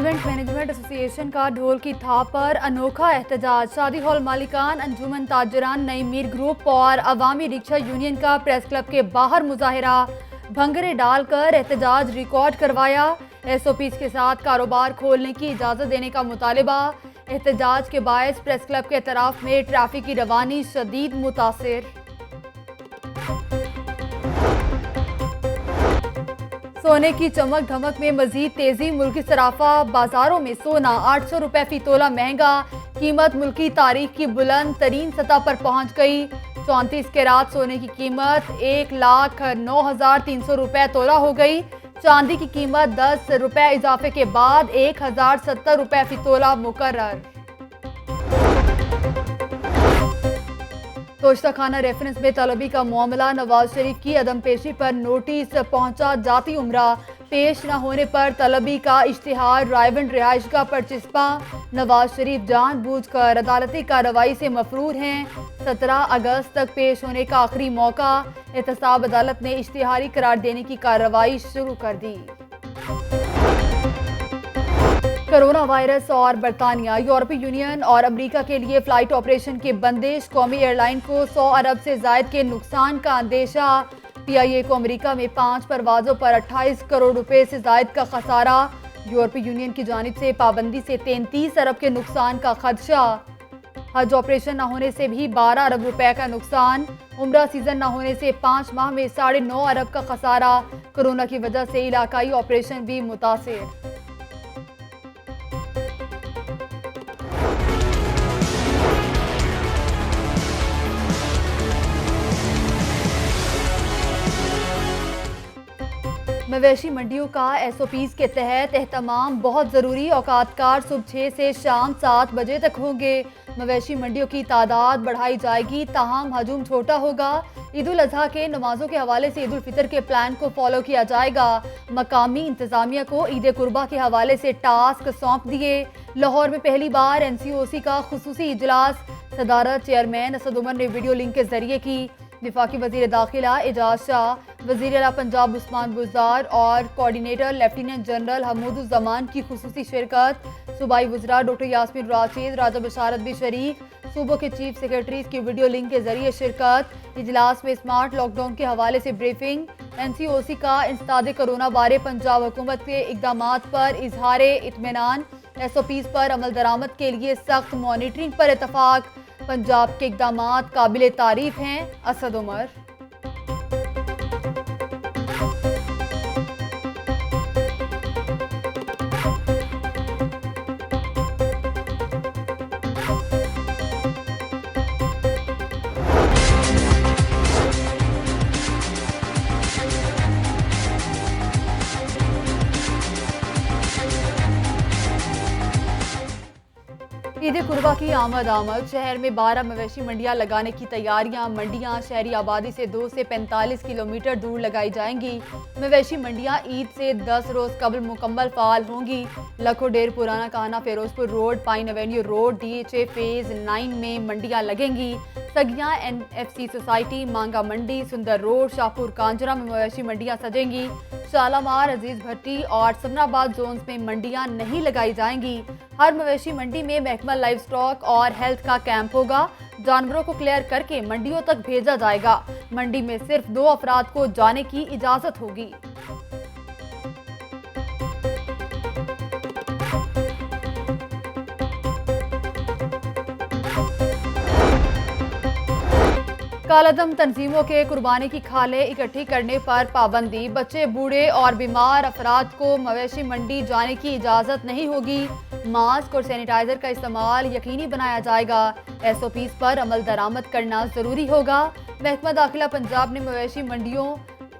Event management association का ढोल की थाप पर अनोखा एहतजाज। शादी हॉल मालिकान, अंजुमन ताजरान, नई मीर ग्रुप और अवामी रिक्शा यूनियन का प्रेस क्लब के बाहर मुजाहिरा, भंगरे डालकर एहतजाज रिकॉर्ड करवाया। एसओपीज के साथ कारोबार खोलने की इजाज़त देने का मुतालबा। एहतजाज के बायस प्रेस क्लब के तरफ में ट्रैफिक की रवानी शदीद मुतासिर। सोने की चमक धमक में मजीद तेजी। मुल्की सराफा बाजारों में सोना 800 रुपए फी तोला महंगा। कीमत मुल्की तारीख की बुलंद तरीन सतह पर पहुंच गई। 34 कैरात सोने की कीमत 1,09,300 रुपए तोला हो गई। चांदी की कीमत 10 रुपए इजाफे के बाद 1,070 रुपए फी तोला मुकर्रर। तोशताखाना रेफरेंस में तलबी का मामला। नवाज शरीफ की अदम पेशी पर नोटिस पहुंचा जाती उम्रा। पेश न होने पर तलबी का इश्तिहार रायवंड रिहाइशगाह पर चिस्पा। नवाज शरीफ जानबूझकर अदालती कार्रवाई से मफरूर हैं। 17 अगस्त तक पेश होने का आखिरी मौका। एहतसाब अदालत ने इश्तिहारी करार देने की कार्रवाई शुरू कर दी। कोरोना वायरस और बरतानिया, यूरोपीय यूनियन और अमेरिका के लिए फ्लाइट ऑपरेशन की बंदिश। कौमी एयरलाइन को 100 अरब से जायद के नुकसान का अंदेशा। पीआईए को अमेरिका में 5 परवाजों पर 28 करोड़ रुपए से जायद का खसारा। यूरोपीय यूनियन की जानिब से पाबंदी से 33 अरब के नुकसान का खदशा। हज ऑपरेशन न होने से भी 12 अरब रुपए का नुकसान। उम्रा सीजन न होने से 5 माह में 9.5 अरब का खसारा। कोरोना की वजह से इलाकाई ऑपरेशन भी मुतासिर। मवेशी मंडियों का एसओपीज के तहत एहतमाम बहुत ज़रूरी। औकातकार सुबह 6 से शाम 7 बजे तक होंगे। मवेशी मंडियों की तादाद बढ़ाई जाएगी, ताहम हजूम छोटा होगा। ईद उल अजहा के नमाजों के हवाले से ईद उल फितर के प्लान को फॉलो किया जाएगा। मकामी इंतजामिया को ईद कुर्बा के हवाले से टास्क सौंप दिए। लाहौर में पहली बार एनसीओसी का खुसूसी इजलास। सदारत चेयरमैन असद उमर ने वीडियो लिंक के जरिए की। वफाकी वजीर दाखिला एजाज शाह, वजीर आला पंजाब उस्मान बुज़दार और कोऑर्डिनेटर लेफ्टिनेंट जनरल हमूदुज़्ज़मान की खुसूसी शिरकत। सूबाई वज़रा डॉक्टर यास्मीन राशिद, राजा बशारत भी शरीक। सूबों के चीफ सेक्रेटरीज की वीडियो लिंक के जरिए शिरकत। इजलास में स्मार्ट लॉकडाउन के हवाले से ब्रीफिंग। एनसीओसी का इंसदाद कोरोना बारे पंजाब हुकूमत के इक़दामात पर इजहार इत्मीनान। एसओपीज पर अमल दरामद के लिए सख्त मॉनिटरिंग पर इतफाक। पंजाब के इक़दामात काबिल तारीफ हैं। असद उमर। ईद कुर्बा की आमद। शहर में 12 मवेशी मंडियां लगाने की तैयारियां। मंडियां शहरी आबादी से 2 से 45 किलोमीटर दूर लगाई जाएंगी। मवेशी मंडियां ईद से 10 रोज कबल मुकम्मल फाल होंगी। लखो डेर, पुराना काना, Ferozepur road, pine avenue road, DHA phase 9 में मंडियां लगेंगी। सगियां एनएफसी सोसाइटी, मांगा मंडी, सुंदर रोड, शाहपुर कांजरा में मवेशी मंडियां सजेंगी। शालामार, अजीज भट्टी और समनाबाद जोन्स में मंडियां नहीं लगाई जाएंगी। हर मवेशी मंडी में महकमा लाइव स्टॉक और हेल्थ का कैंप होगा। जानवरों को क्लियर करके मंडियों तक भेजा जाएगा। मंडी में सिर्फ 2 अफराद को जाने की इजाजत होगी। कालादम तंजीमों के कुर्बानी की खालें इकट्ठी करने पर पाबंदी। बच्चे, बूढ़े और बीमार अफराद को मवेशी मंडी जाने की इजाज़त नहीं होगी। मास्क और सैनिटाइजर का इस्तेमाल यकीनी बनाया जाएगा। एसओपीज पर अमल दरामद करना ज़रूरी होगा। महकमा दाखिला पंजाब ने मवेशी मंडियों,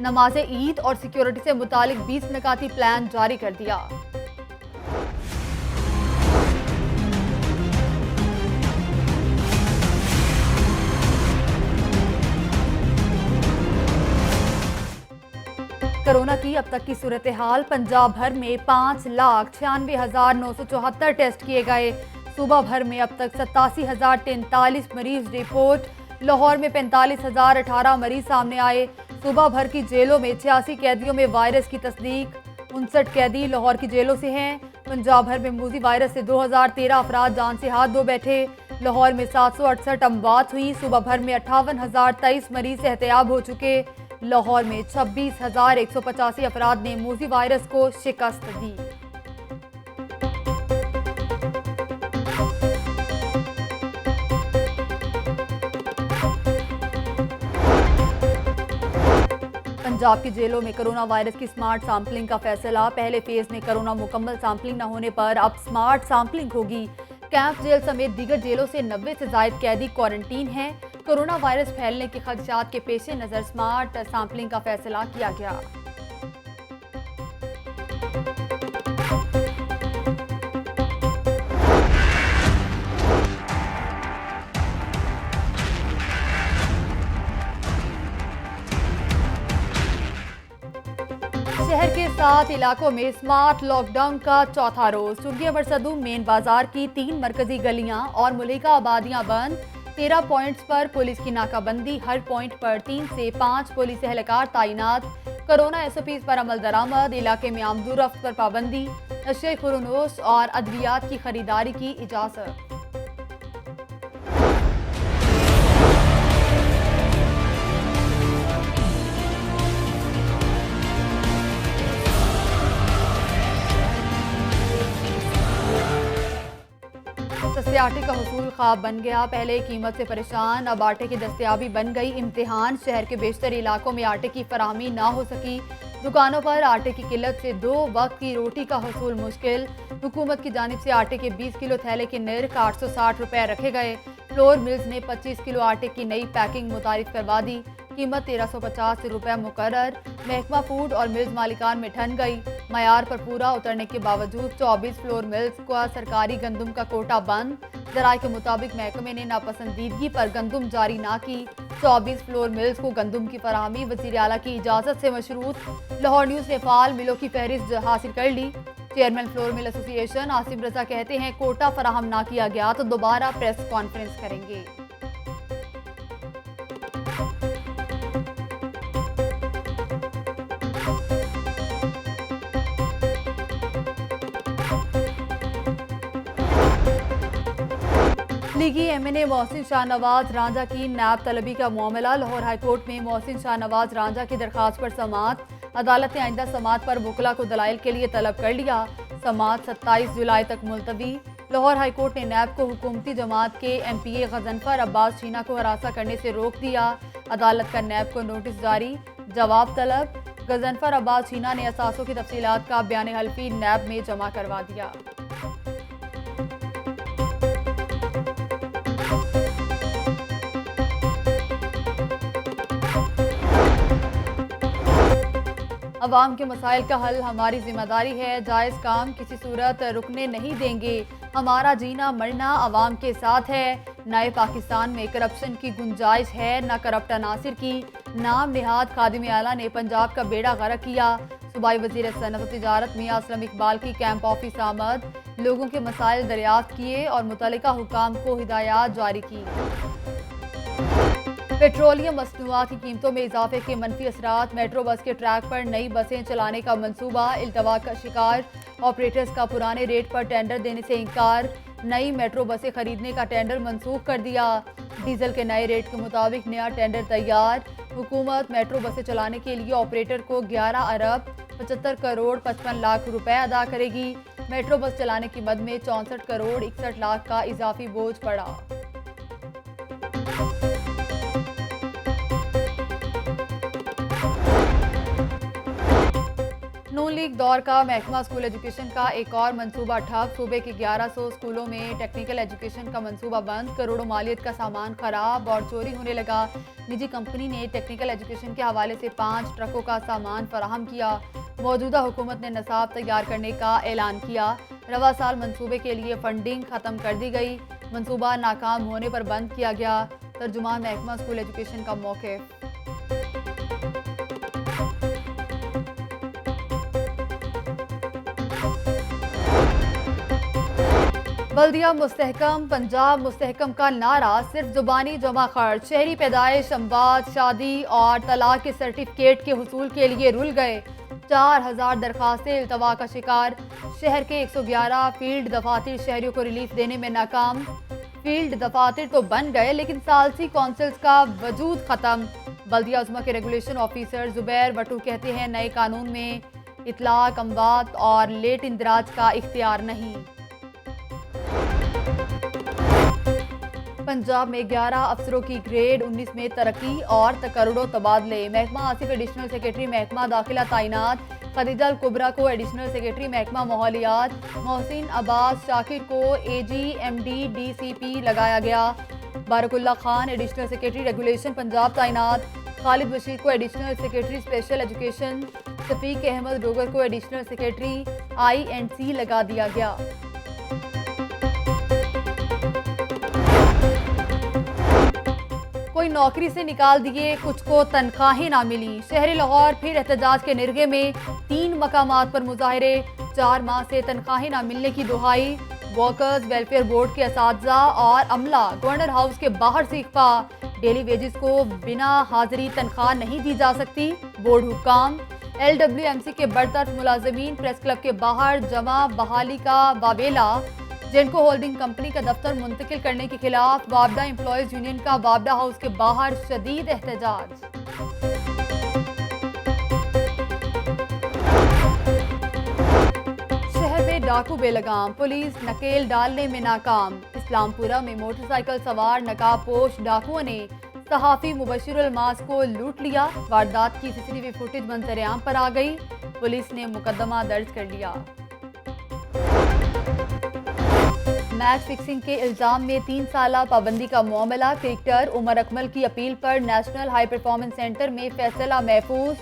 नमाज ईद और सिक्योरिटी से मुतालिक 20 निकाती प्लान जारी कर दिया। कोरोना की अब तक की सूरत हाल। पंजाब भर में 5,96,974 टेस्ट किए गए। सूबा भर में अब तक 87,043 मरीज रिपोर्ट। लाहौर में 45,018 मरीज सामने आए। सूबा भर की जेलों में 86 कैदियों में वायरस की तस्दीक। 59 कैदी लाहौर की जेलों से हैं। पंजाब भर में मूजी वायरस से 2013 अफराद जान से हाथ धो बैठे। लाहौर में 768 अमवात हुई। सूबा भर में 58,023 मरीज सेहतयाब हो चुके। लाहौर में 26,185 अफराद ने मूजी वायरस को शिकस्त दी। पंजाब की जेलों में कोरोना वायरस की स्मार्ट सैंपलिंग का फैसला। पहले फेज में कोरोना मुकम्मल सैंपलिंग न होने पर अब स्मार्ट सैंपलिंग होगी। कैंप जेल समेत दीगर जेलों से 90 से जायद कैदी क्वारंटीन हैं। कोरोना वायरस फैलने के खदशात के पेश नज़र स्मार्ट सैंपलिंग का फैसला किया गया। शहर के 7 इलाकों में स्मार्ट लॉकडाउन का चौथा रोज। चुंगिया बरसदू मेन बाजार की 3 मरकजी गलियां और मुलिका आबादियां बंद। 13 पॉइंट्स पर पुलिस की नाकाबंदी। हर पॉइंट पर 3 से 5 पुलिस एहलकार तैनात। कोरोना SOPs पर अमल दरामद। इलाके में आमदोरफ्त पर पाबंदी। नशे खुरनोश और अद्वियात की खरीदारी की इजाजत। सस्ते आटे का हुसूल ख्वाब बन गया। पहले कीमत से परेशान, अब आटे की दस्तयाबी बन गई इम्तिहान। शहर के बेशतर इलाकों में आटे की फराहमी ना हो सकी। दुकानों पर आटे की किल्लत से 2 वक्त की रोटी का हुसूल मुश्किल। हुकूमत की जानिब से आटे के 20 किलो थैले के नर्ख 860 रुपए रखे गए। फ्लोर मिल्स ने 25 किलो आटे की नई पैकिंग मुतारिफ करवा दी। कीमत 1350 रुपए मुकर्रर। महकमा फूड और मिल्स मालिकान में ठन गई। मयार पर पूरा उतरने के बावजूद 24 फ्लोर मिल्स का सरकारी गंदम का कोटा बंद। जराये के मुताबिक महकमे ने नापसंदीदगी पर गंदम जारी ना की। 24 फ्लोर मिल्स को गंदम की फराहमी वज़ीर आला की इजाज़त से मशरूत। लाहौर न्यूज़ ने फ़ाल मिलों की फहरिस्त हासिल कर ली। Chairman flour mill association Asim Raza कहते हैं कोटा फराहम ना किया गया तो दोबारा प्रेस कॉन्फ्रेंस करेंगे। लीगी MNA मोहसिन शाहनवाज रांझा की नैब तलबी का मामला। लाहौर हाईकोर्ट में मोहसिन शाहनवाज रांझा की दरखास्त पर समाअत। अदालत ने आइंदा समाअत पर वकला को दलाइल के लिए तलब कर लिया। समाअत 27 जुलाई तक मुलतवी। लाहौर हाईकोर्ट ने नैब को हुकूमती जमात के MPA गजनफर अब्बास शीना को हरासा करने से रोक दिया। अदालत का नैब को नोटिस जारी, जवाब तलब। गजनफर अब्बास शीना ने असासों की तफसीलात का बयान हल्फी नैब में जमा करवा दिया। अवाम के मसाइल का हल हमारी जिम्मेदारी है। जायज़ काम किसी सूरत रुकने नहीं देंगे। हमारा जीना मरना अवाम के साथ है। नए पाकिस्तान में करप्शन की गुंजाइश है, न करप्ट अनासिर की। नाम निहाद खादिम आला ने पंजाब का बेड़ा गर्क किया। सूबाई वज़ीर सनअत व तिजारत मियां असलम इकबाल की कैंप ऑफिस आमद। लोगों के मसाइल दरियाफ्त किए और मुतल्लिका हुकाम को हिदायत जारी की। पेट्रोलियम मसनूआत की कीमतों में इजाफे के मनफी असरात। मेट्रो बस के ट्रैक पर नई बसें चलाने का मंसूबा। इल्तवा का शिकार। ऑपरेटर्स का पुराने रेट पर टेंडर देने से इनकार। नई मेट्रो बसें खरीदने का टेंडर मंसूख कर दिया। डीजल के नए रेट के मुताबिक नया टेंडर तैयार। हुकूमत मेट्रो बसें चलाने के लिए ऑपरेटर को 11 अरब 75 करोड़ 55 लाख रुपए अदा करेगी। मेट्रो बस चलाने की मद में 64 करोड़ 61 लाख का इजाफी बोझ पड़ा। नून लीग दौर का महकमा स्कूल एजुकेशन का एक और मंसूबा ठप। सूबे के 1100 स्कूलों में टेक्निकल एजुकेशन का मंसूबा बंद। करोड़ों मालियत का सामान खराब और चोरी होने लगा। निजी कंपनी ने टेक्निकल एजुकेशन के हवाले से 5 ट्रकों का सामान फराहम किया। मौजूदा हुकूमत ने निसाब तैयार करने का ऐलान किया। रवा साल मंसूबे के लिए फंडिंग खत्म कर दी गई। मंसूबा नाकाम होने पर बंद किया गया। तर्जुमान महकमा स्कूल एजुकेशन का मौक़िफ़। बल्दिया मुस्तहकम पंजाब मुस्तहकम का नारा सिर्फ जुबानी जमा खर्च। शहरी पैदाइश, अमवात, शादी और तलाक के सर्टिफिकेट के हुसूल के लिए रुल गए। 4000 दरखास्तें इल्तवा का शिकार। शहर के 111 फील्ड दफातर शहरियों को रिलीफ देने में नाकाम। फील्ड दफातर तो बन गए लेकिन सालसी काउंसिल्स का वजूद खत्म। बल्दिया उज़्मा के रेगुलेशन ऑफिसर जुबैर बटू कहते हैं नए कानून में इतलाक, अमवात और लेट इंदराज का इख्तियार नहीं। पंजाब में 11 अफसरों की ग्रेड 19 में तरक्की और तकर्रुड़ो तबादले। महकमा आसिफ एडिशनल सेक्रेटरी महकमा दाखिला तैनात। खदीजा अल कुबरा को एडिशनल सेक्रेटरी महकमा माहौलियात। मोहसिन अब्बास शाकिर को AG MD DCP लगाया गया। Barkulla Khan additional secretary regulation Punjab तैनात। खालिद बशीर को additional secretary special education. Shafiq Ahmed Dogar को एडिशनल सेक्रेटरी INC लगा दिया गया। कोई नौकरी से निकाल दिए, कुछ को तनख्वाहें ना मिली। शहरी लाहौर फिर एहतजाज के निर्गे में। 3 मकामात पर मुजाहरे। 4 माह से तनख्वाहें ना मिलने की दुहाई। वर्कर्स वेलफेयर बोर्ड के असातिज़ा और अमला गवर्नर हाउस के बाहर से इख्फा। डेली वेजेस को बिना हाजिरी तनख्वाह नहीं दी जा सकती। बोर्ड हुक्काम। LWMC के बरतरफ मुलाजमीन प्रेस क्लब के बाहर जमा। बहाली का वावेला। जेनको होल्डिंग कंपनी का दफ्तर मुंतकिल करने के खिलाफ वाबडा एम्प्लॉयज यूनियन का वाबडा हाउस के बाहर शदीद एहतजाज। शहर में डाकू बेलगाम। पुलिस नकेल डालने में नाकाम। इस्लामपुरा में मोटरसाइकिल सवार नकाबपोश डाकुओं ने सहाफी मुबशिरुल मास को लूट लिया। वारदात की CCTV फुटेज मंजर-ए-आम पर आ गई। पुलिस ने मुकदमा दर्ज कर लिया। मैच फिक्सिंग के इल्जाम में 3 साला पाबंदी का मामला। क्रिकेटर उमर अकमल की अपील पर नेशनल हाई परफॉर्मेंस सेंटर में फैसला महफूज।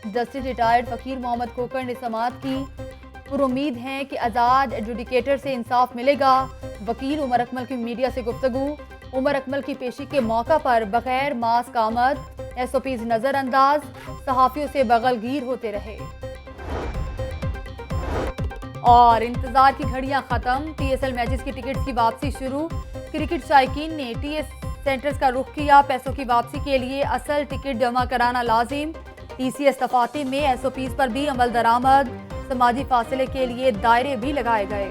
जस्टिस रिटायर्ड फकीर मोहम्मद खोकर ने समाअत की। पुरुम्मीद हैं कि आज़ाद एडजुडिकेटर से इंसाफ मिलेगा। वकील उमर अकमल की मीडिया से गुफ्तगू। उमर अकमल की पेशी के मौका पर बगैर मास्क आमद। SOPs नजरअंदाज। सहाफियों से बगलगीर होते रहे। और इंतजार की घड़ियां खत्म। TSL मैचेस की टिकट्स की वापसी शुरू। क्रिकेट शायकीन ने TS सेंटर्स का रुख किया। पैसों की वापसी के लिए असल टिकट जमा कराना लाजिम। TCS दफातर में SOPs पर भी अमल दरामद। समाजी फासले के लिए दायरे भी लगाए गए।